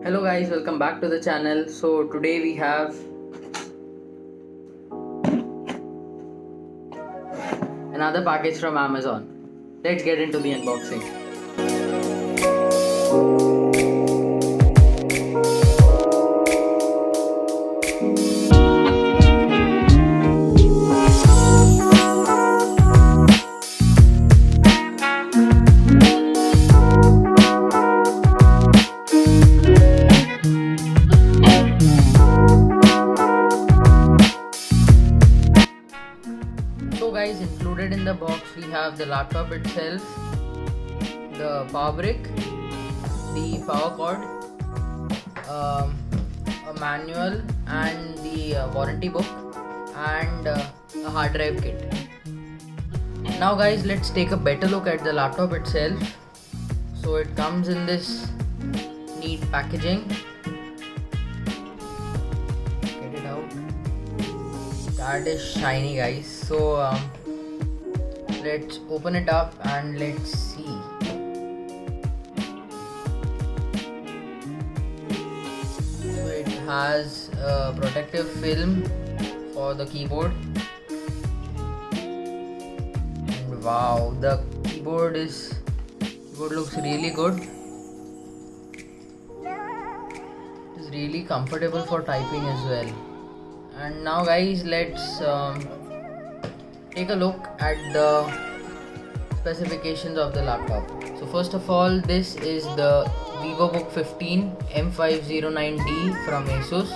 Hello guys, welcome back to the channel. So today we have another package from Amazon. Let's get into the unboxing. So guys, included in the box we have the laptop itself, the power brick, the power cord, a manual and the warranty book, and a hard drive kit. Now guys, let's take a better look at the laptop itself. So it comes in this neat packaging. Get it out. That is shiny guys. So let's open it up and let's see. So it has a protective film for the keyboard. And wow, the keyboard looks really good. It is really comfortable for typing as well. And now guys, let's take a look at the specifications of the laptop. So first of all, this is the VivoBook 15 M509D from Asus.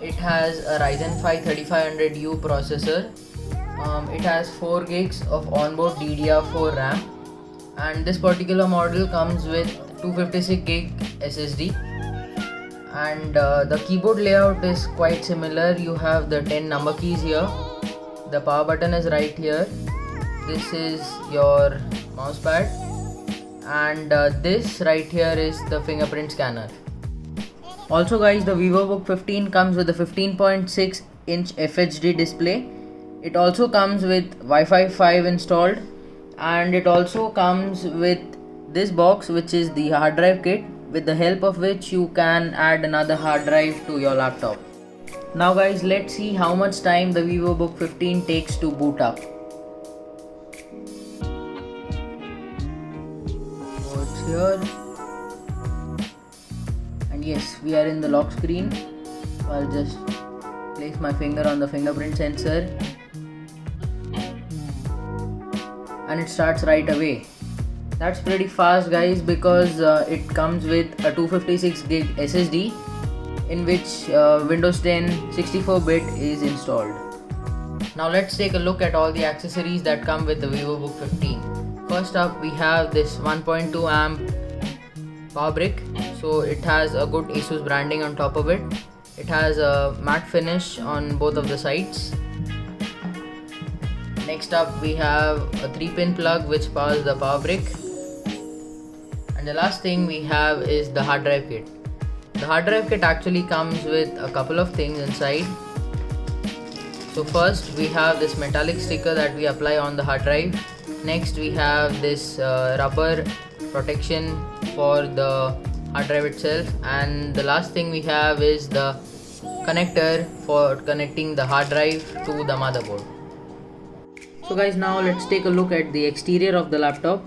It has a Ryzen 5 3500U processor. It has 4 gigs of onboard DDR4 RAM, and this particular model comes with 256 gig SSD. And the keyboard layout is quite similar. You have the 10 number keys here. The power button is right here. This is your mouse pad, and this right here is the fingerprint scanner. Also guys, the VivoBook 15 comes with a 15.6 inch FHD display. It also comes with Wi-Fi 5 installed, and it also comes with this box, which is the hard drive kit, with the help of which you can add another hard drive to your laptop. Now guys, let's see how much time the VivoBook 15 takes to boot up. So it's here, and yes, we are in the lock screen. So I'll just place my finger on the fingerprint sensor, and it starts right away. That's pretty fast guys, because it comes with a 256 gig SSD in which Windows 10 64-bit is installed. Now let's take a look at all the accessories that come with the VivoBook 15. First up, we have this 1.2 amp power brick. So it has a good Asus branding on top of it. It has a matte finish on both of the sides. Next up, we have a 3-pin plug which powers the power brick. And the last thing we have is the hard drive kit. The hard drive kit actually comes with a couple of things inside. So first we have this metallic sticker that we apply on the hard drive. Next we have this rubber protection for the hard drive itself. And the last thing we have is the connector for connecting the hard drive to the motherboard. So guys, now let's take a look at the exterior of the laptop.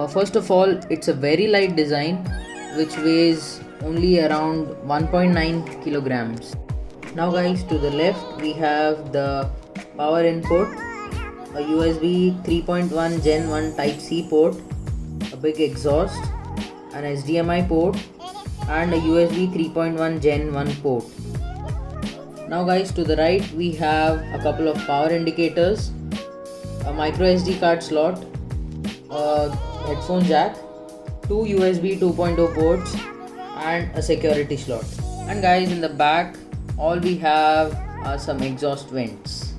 First of all, it's a very light design which weighs only around 1.9 kilograms. Now guys, to the left we have the power input, a USB 3.1 Gen 1 Type-C port, a big exhaust, an HDMI port, and a USB 3.1 Gen 1 port. Now guys, to the right we have a couple of power indicators, a micro SD card slot, a headphone jack, two USB 2.0 ports, and a security slot. And guys, in the back all we have are some exhaust vents.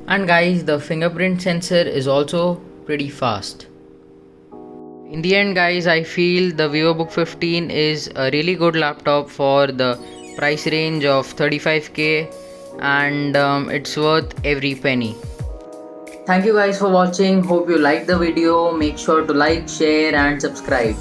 And guys, the fingerprint sensor is also pretty fast. In the end guys, I feel the VivoBook 15 is a really good laptop for the price range of 35k, and it's worth every penny. Thank you guys for watching. Hope you liked the video. Make sure to like, share and subscribe.